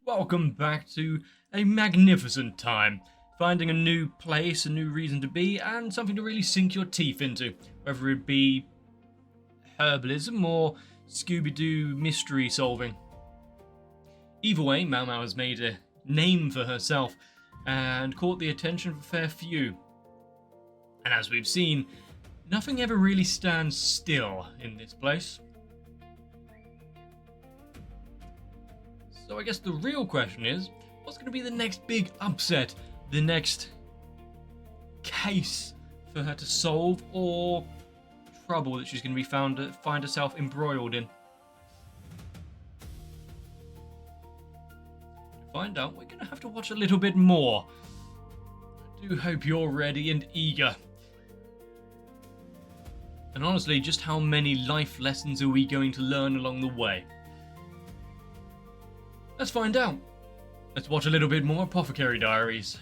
welcome back to a magnificent time. Finding a new place, a new reason to be, and something to really sink your teeth into. Whether it be herbalism or Scooby-Doo mystery solving. Either way, Mau Mau has made a name for herself and caught the attention of a fair few. And as we've seen, nothing ever really stands still in this place. So I guess the real question is, what's going to be the next big upset? The next case for her to solve, or trouble that she's going to be find herself embroiled in? To find out, we're going to have to watch a little bit more. I do hope you're ready and eager. And honestly, just how many life lessons are we going to learn along the way? Let's find out. Let's watch a little bit more Apothecary Diaries.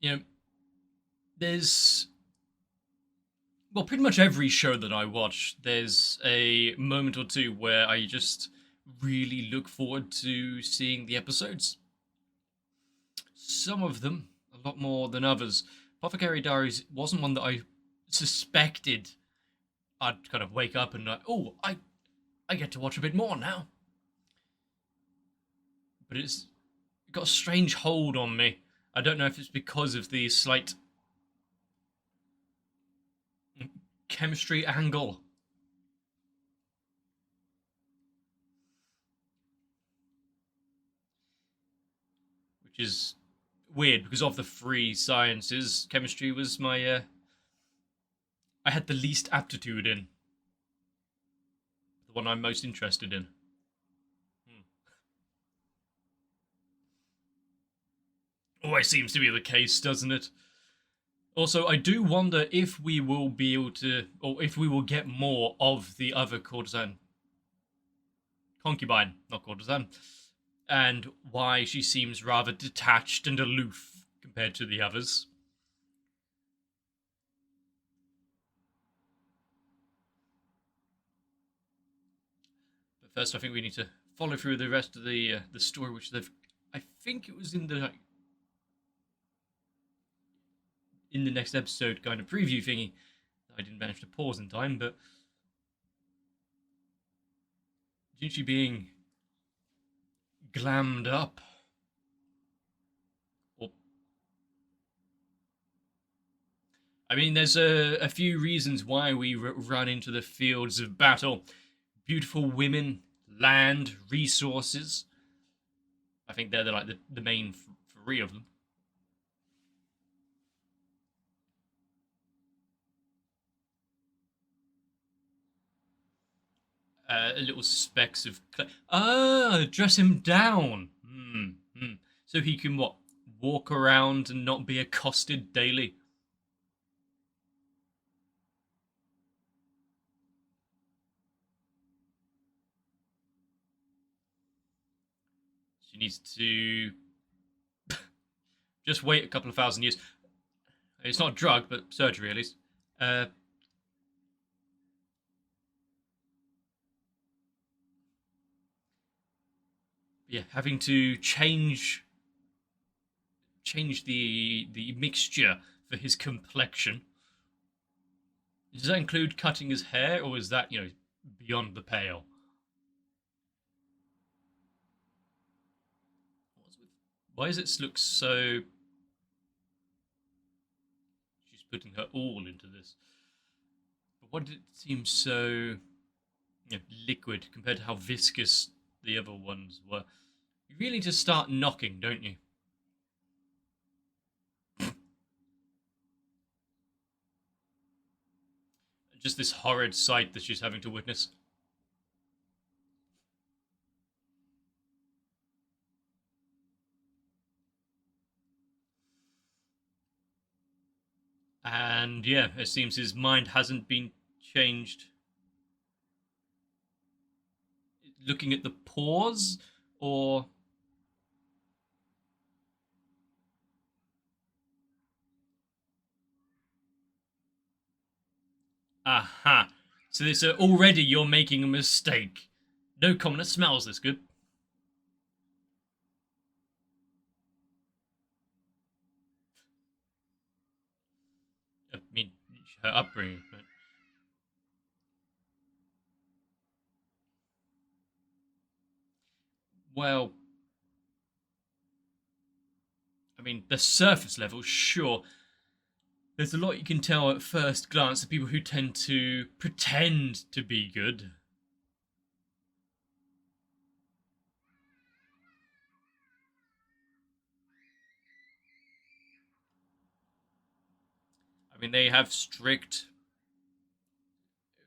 You know, there's... well, pretty much every show that I watch, there's a moment or two where I just really look forward to seeing the episodes. Some of them, a lot more than others. Apothecary Diaries wasn't one that I suspected I'd kind of wake up and like, oh, I get to watch a bit more now. But it's got a strange hold on me. I don't know if it's because of the slight chemistry angle. Which is weird, because of the three sciences, chemistry was my, I had the least aptitude in. The one I'm most interested in. Always seems to be the case, doesn't it? Also, I do wonder if we will be able to, or if we will get more of the other courtesan. Concubine, not courtesan. And why she seems rather detached and aloof compared to the others. But first, I think we need to follow through the rest of the story, which they've... I think it was in the next episode kind of preview thingy. I didn't manage to pause in time, but Jinchi being glammed up. I mean, there's a few reasons why we run into the fields of battle. Beautiful women, land, resources. I think they're the main three of them. Little specks of dress him down. So he can walk around and not be accosted daily. She needs to just wait a couple of thousand years. It's not a drug, but surgery at least. Yeah, having to change the mixture for his complexion. Does that include cutting his hair, or is that, beyond the pale? Why does it look so... she's putting her all into this. But why did it seem so liquid compared to how viscous the other ones were? You really need to start knocking, don't you? Just this horrid sight that she's having to witness. And yeah, it seems his mind hasn't been changed. Looking at the pores, or... Aha. So this already you're making a mistake. No commoner smells this good. I mean, her upbringing. But... Well, I mean, the surface level, sure. There's a lot you can tell at first glance of people who tend to pretend to be good. I mean, they have strict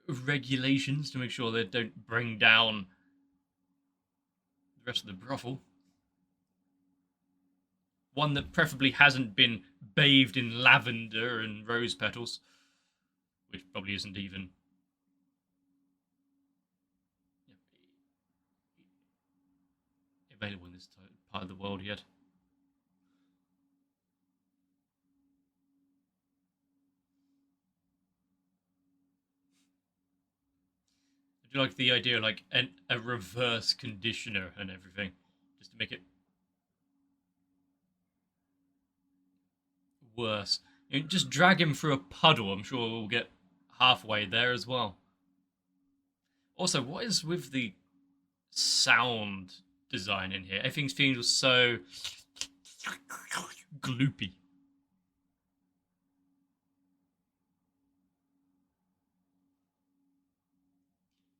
regulations to make sure they don't bring down the rest of the brothel. One that preferably hasn't been bathed in lavender and rose petals, which probably isn't even available in this part of the world yet. I do like the idea of like a reverse conditioner and everything, just to make it worse. You know, just drag him through a puddle. I'm sure we'll get halfway there as well. Also, what is with the sound design in here? Everything feels so gloopy.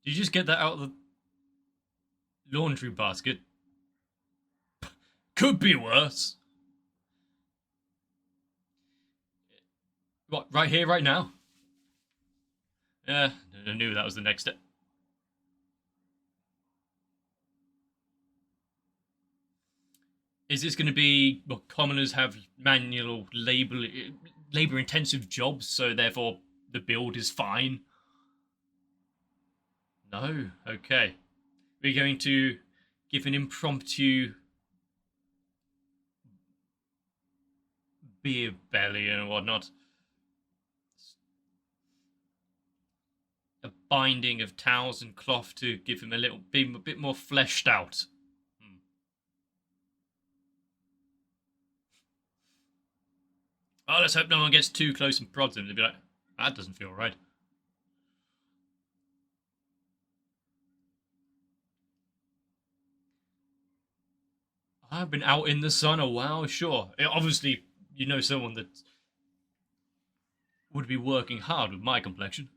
Did you just get that out of the laundry basket? Could be worse. What, right here, right now? Yeah, I knew that was the next step. Is this going to be what commoners have manual labor intensive jobs, so therefore the build is fine? No, okay. We're going to give an impromptu beer belly and whatnot. A binding of towels and cloth to give him a bit more fleshed out. Oh, let's hope no one gets too close and prods him. They'll be like, that doesn't feel right. I've been out in the sun a while, sure. Obviously, you know someone that would be working hard with my complexion.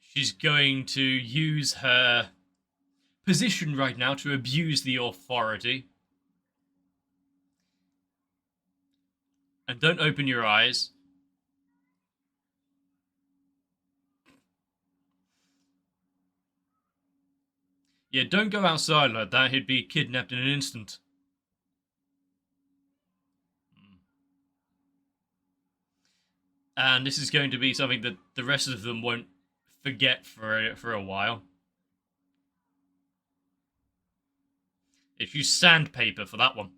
She's going to use her position right now to abuse the authority. And don't open your eyes. Yeah, don't go outside like that. He'd be kidnapped in an instant. And this is going to be something that the rest of them won't forget for a while. If you sandpaper for that one.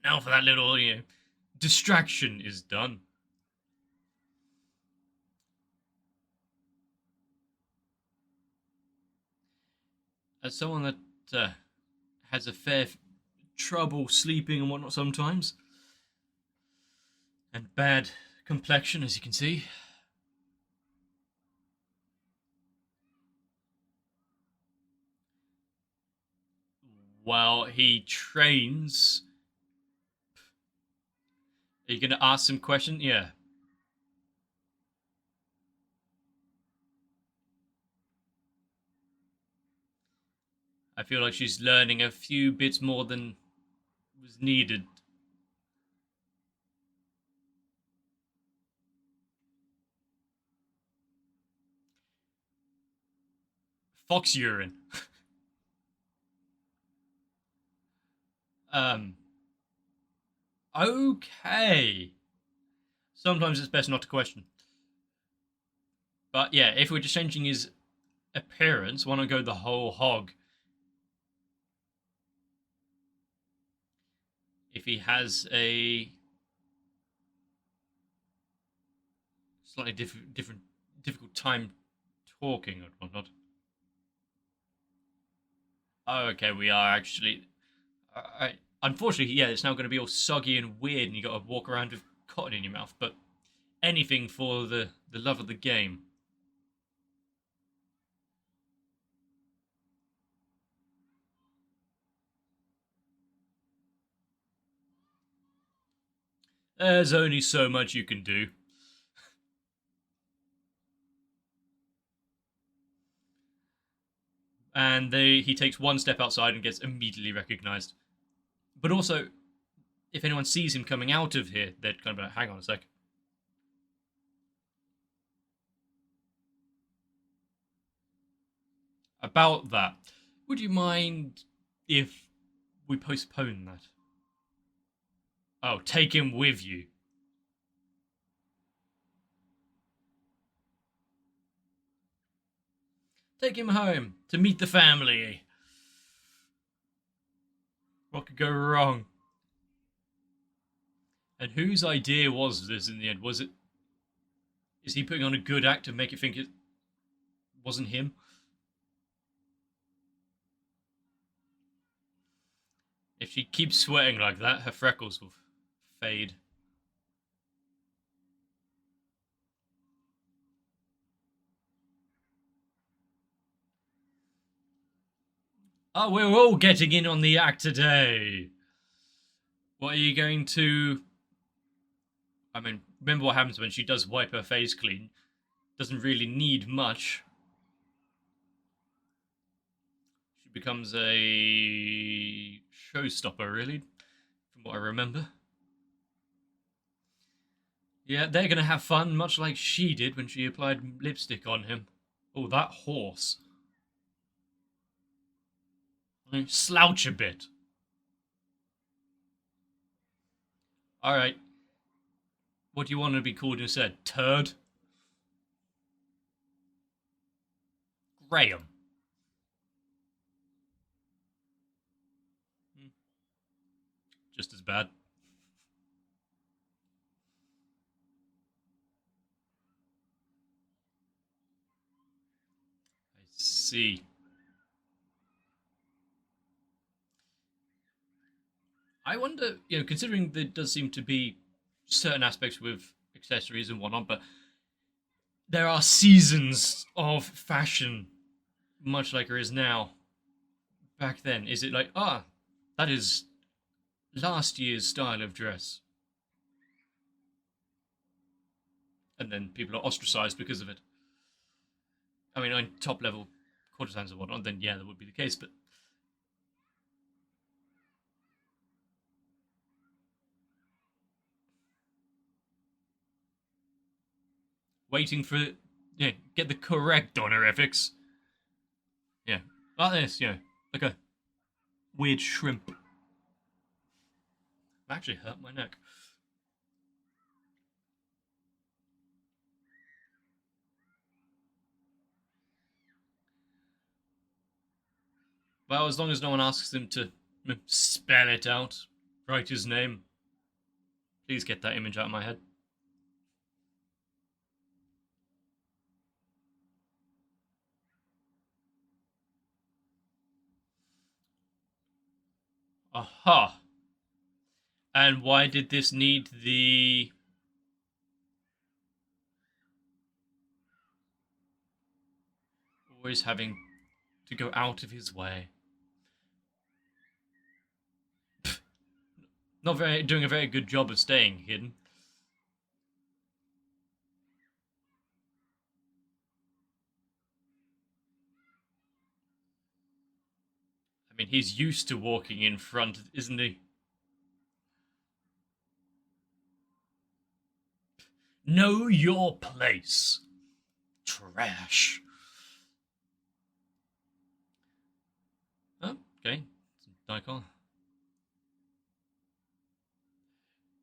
Now for that little, distraction is done. As someone that has a fair trouble sleeping and whatnot sometimes, and bad complexion, as you can see. While he trains, are you going to ask some questions? Yeah. I feel like she's learning a few bits more than was needed. Fox urine. um. Okay. Sometimes it's best not to question. But yeah, if we're just changing his appearance, why not go the whole hog? If he has a slightly difficult time talking or whatnot. Oh, okay, we are actually. Unfortunately, yeah, it's now going to be all soggy and weird, and you got to walk around with cotton in your mouth. But anything for the love of the game. There's only so much you can do. And he takes one step outside and gets immediately recognized. But also, if anyone sees him coming out of here, they'd kind of be like, hang on a sec. About that, would you mind if we postpone that? Oh, take him with you. Take him home to meet the family. What could go wrong? And whose idea was this in the end? Was it? Is he putting on a good act to make it think it wasn't him? If she keeps sweating like that, her freckles will fade. Oh, we're all getting in on the act today. What are you going to... I mean, remember what happens when she does wipe her face clean. Doesn't really need much. She becomes a showstopper, really, from what I remember. Yeah, they're going to have fun, much like she did when she applied lipstick on him. Oh, that horse. Slouch a bit. Alright. What do you want to be called instead? Turd? Graham. Just as bad. I see. I wonder, considering there does seem to be certain aspects with accessories and whatnot, but there are seasons of fashion, much like there is now. Back then, is it like, that is last year's style of dress? And then people are ostracized because of it. I mean, on top level courtesans and whatnot, then yeah, that would be the case, but waiting for, get the correct honorifics. Yeah, like this, like a weird shrimp. Actually hurt my neck. Well, as long as no one asks him to spell it out, write his name. Please get that image out of my head. Aha. And why did this need the... always having to go out of his way? Not doing a very good job of staying hidden. I mean, he's used to walking in front, isn't he? Know your place. Trash. Oh, okay. Daikon.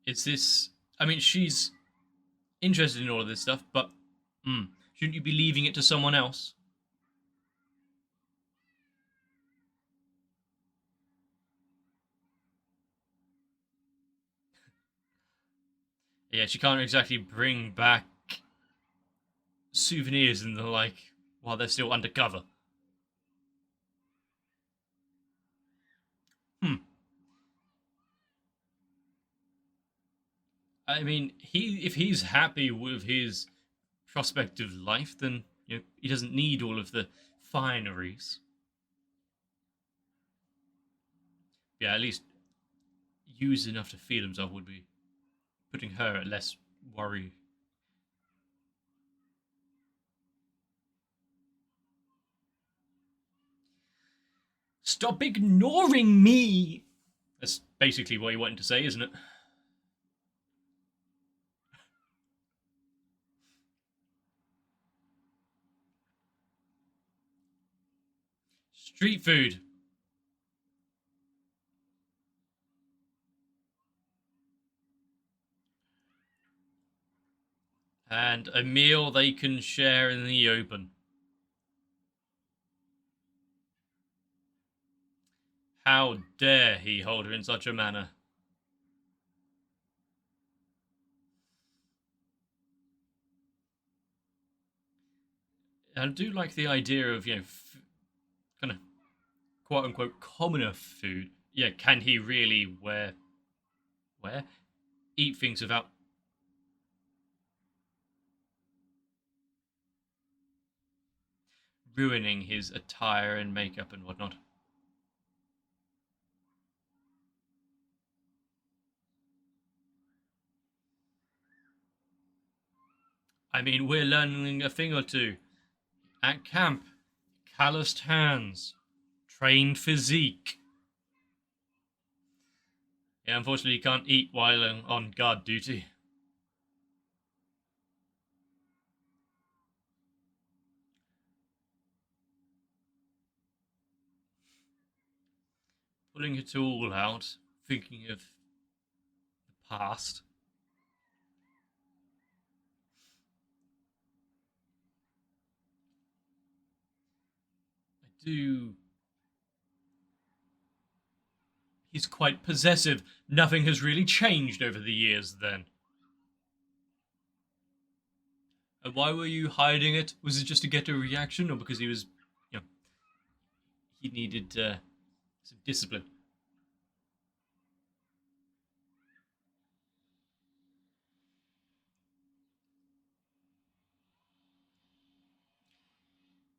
Is this... I mean, she's interested in all of this stuff, but shouldn't you be leaving it to someone else? Yeah, she can't exactly bring back souvenirs and the like while they're still undercover. Hmm. I mean, if he's happy with his prospective life, then he doesn't need all of the fineries. Yeah, at least use enough to feed himself would be putting her at less worry. Stop ignoring me! That's basically what he wanted to say, isn't it? Street food. And a meal they can share in the open. How dare he hold her in such a manner? I do like the idea of, kind of quote unquote commoner food. Yeah, can he really where eat things without ruining his attire and makeup and whatnot? I mean, we're learning a thing or two at camp. Calloused hands, trained physique. Yeah, unfortunately, you can't eat while on guard duty. Pulling it all out, thinking of the past. I do. He's quite possessive. Nothing has really changed over the years then. And why were you hiding it? Was it just to get a reaction, or because he was, you know, he needed some discipline?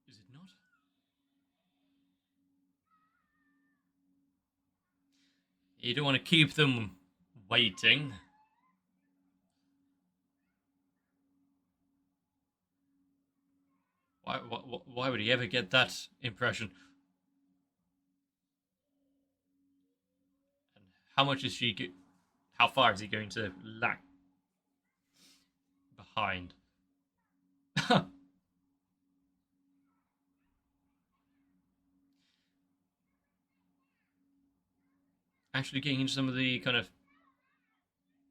Is it not? You don't want to keep them waiting. Why would he ever get that impression? And how much is she? How far is he going to lag behind? Actually, getting into some of the kind of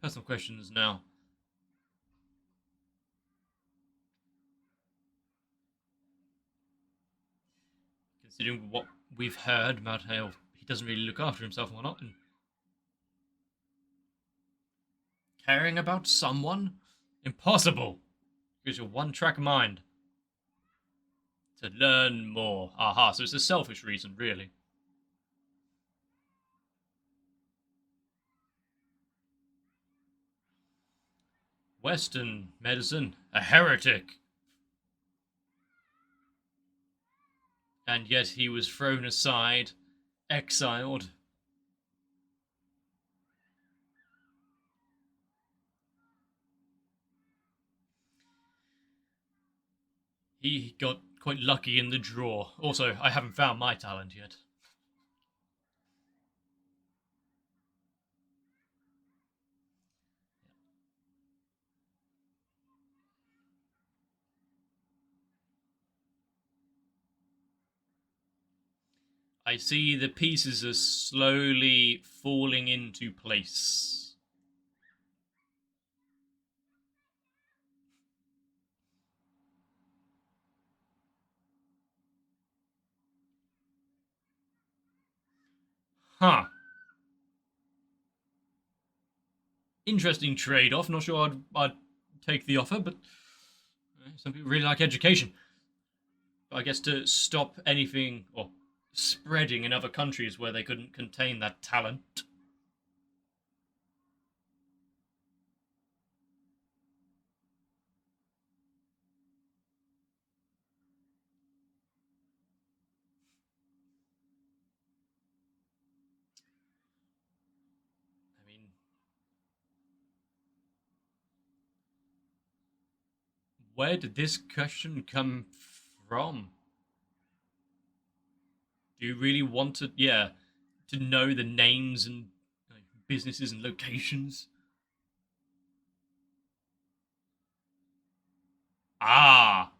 personal questions now. Considering what we've heard about how he doesn't really look after himself and whatnot, and caring about someone? Impossible! Because your one track mind. To learn more. Aha, so it's a selfish reason, really. Western medicine, a heretic. And yet he was thrown aside, exiled. He got quite lucky in the draw. Also, I haven't found my talent yet. I see the pieces are slowly falling into place. Huh. Interesting trade-off. Not sure I'd take the offer, but some people really like education. I guess to stop anything or spreading in other countries where they couldn't contain that talent. I mean, where did this question come from? Do you really want to, to know the names and businesses and locations? Ah,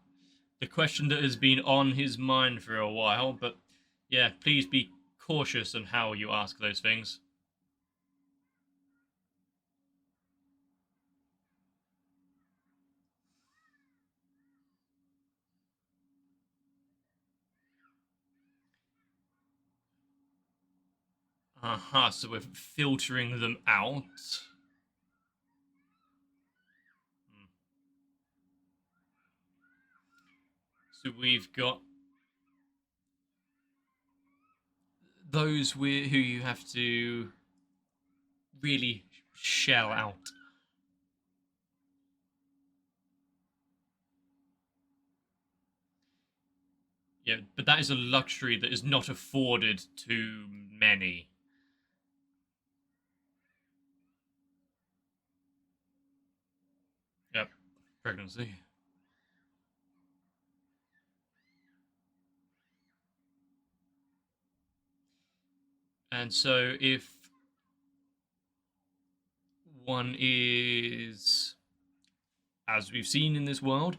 the question that has been on his mind for a while, but yeah, please be cautious on how you ask those things. Aha, so we're filtering them out. So we've got those who you have to really shell out. Yeah, but that is a luxury that is not afforded to many. Yep, pregnancy. And so if one is, as we've seen in this world,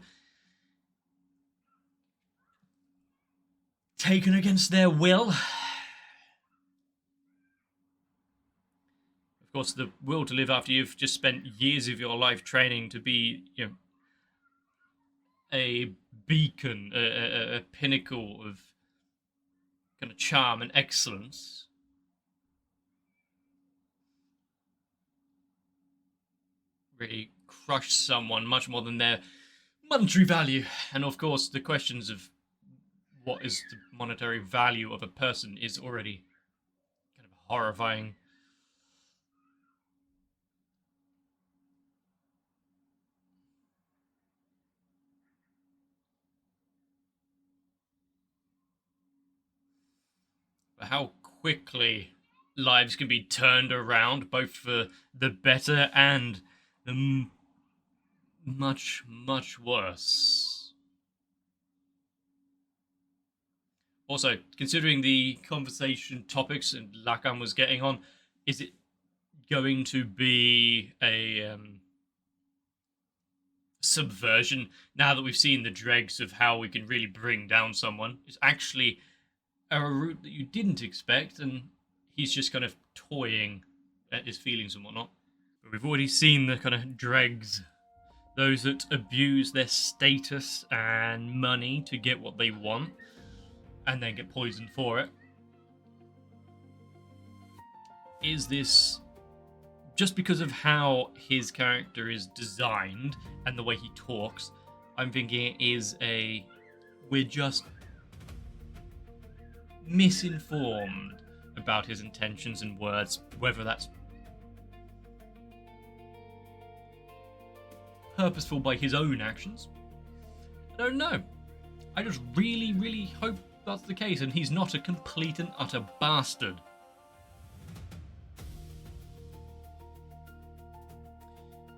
taken against their will, of course, the will to live after you've just spent years of your life training to be, a beacon, a pinnacle of kind of charm and excellence. Really crush someone much more than their monetary value. And of course, the questions of what is the monetary value of a person is already kind of horrifying. But how quickly lives can be turned around, both for the better and the much, much worse. Also, considering the conversation topics and Lacan was getting on, is it going to be a subversion now that we've seen the dregs of how we can really bring down someone? It's actually a route that you didn't expect, and he's just kind of toying at his feelings and whatnot. But we've already seen the kind of dregs, those that abuse their status and money to get what they want and then get poisoned for it. Is this just because of how his character is designed and the way he talks? I'm thinking it is we're just misinformed about his intentions and words, whether that's purposeful by his own actions. I don't know. I just really, really hope that's the case and he's not a complete and utter bastard.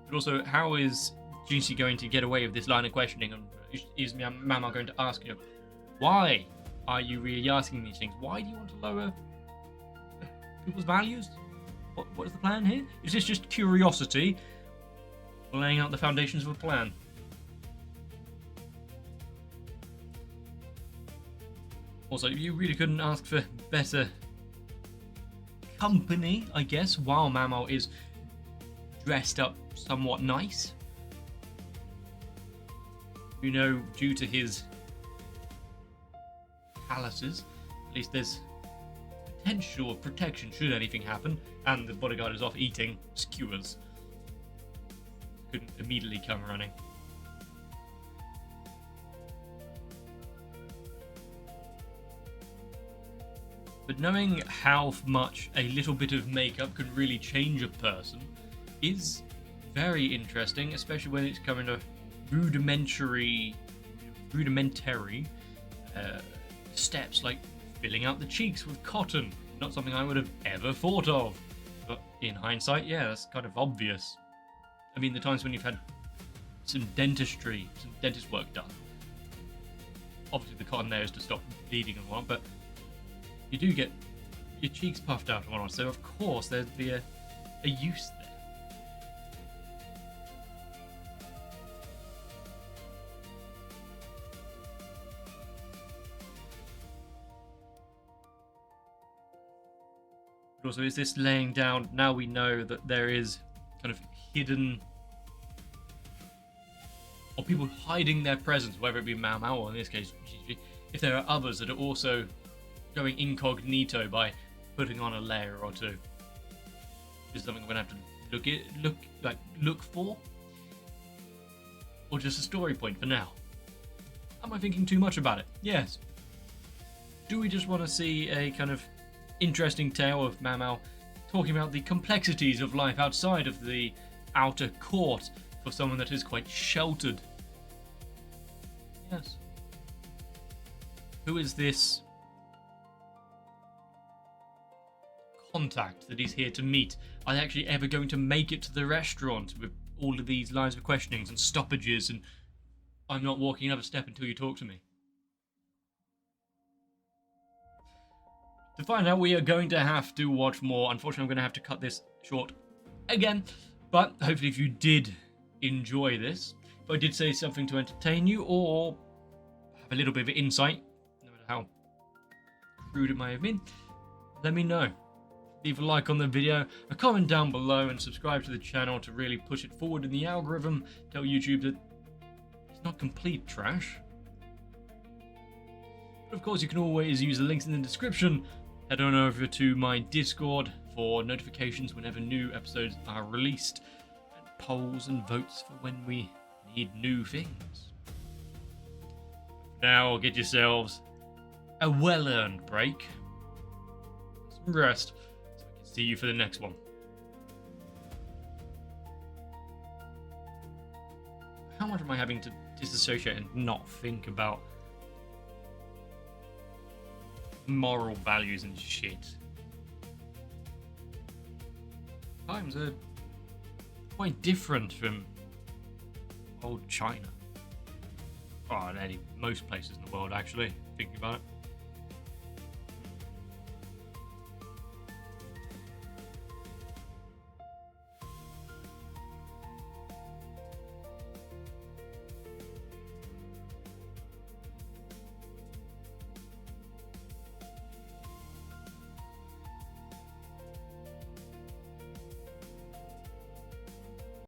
But also, how is Juicy going to get away with this line of questioning? And is Mama going to ask you, why are you really asking these things? Why do you want to lower people's values? What is the plan here? Is this just curiosity laying out the foundations of a plan? Also, you really couldn't ask for better company, I guess, while Mamo is dressed up somewhat nice. Due to his palaces, at least there's potential protection should anything happen, and the bodyguard is off eating skewers. Couldn't immediately come running. But knowing how much a little bit of makeup can really change a person is very interesting, especially when it's coming to rudimentary steps like filling out the cheeks with cotton. Not something I would have ever thought of. But in hindsight, yeah, that's kind of obvious. I mean, the times when you've had some dentist work done. Obviously the cotton there is to stop bleeding and whatnot, but you do get your cheeks puffed out and whatnot, so of course there'd be a use there. But also, is this laying down, now we know that there is kind of hidden, or people hiding their presence, whether it be Mau Mau or in this case Gigi, if there are others that are also going incognito by putting on a layer or two. Is something I'm gonna have to look for, or just a story point for now? Am I thinking too much about it? Yes. Do we just want to see a kind of interesting tale of Mau Mau talking about the complexities of life outside of the outer court for someone that is quite sheltered? Yes. Who is this contact that he's here to meet? Are they actually ever going to make it to the restaurant with all of these lines of questionings and stoppages and I'm not walking another step until you talk to me? To find out, we are going to have to watch more. Unfortunately, I'm going to have to cut this short again, but hopefully if you did enjoy this, if I did say something to entertain you or have a little bit of insight, no matter how crude it may have been, let me know. Leave a like on the video, a comment down below, and subscribe to the channel to really push it forward in the algorithm. Tell YouTube that it's not complete trash. But of course, you can always use the links in the description. Head on over to my Discord for notifications whenever new episodes are released, and polls and votes for when we need new things. Now, get yourselves a well-earned break, some rest, so I can see you for the next one. How much am I having to disassociate and not think about moral values and shit? Times are quite different from old China. Oh, and most places in the world, actually, thinking about it.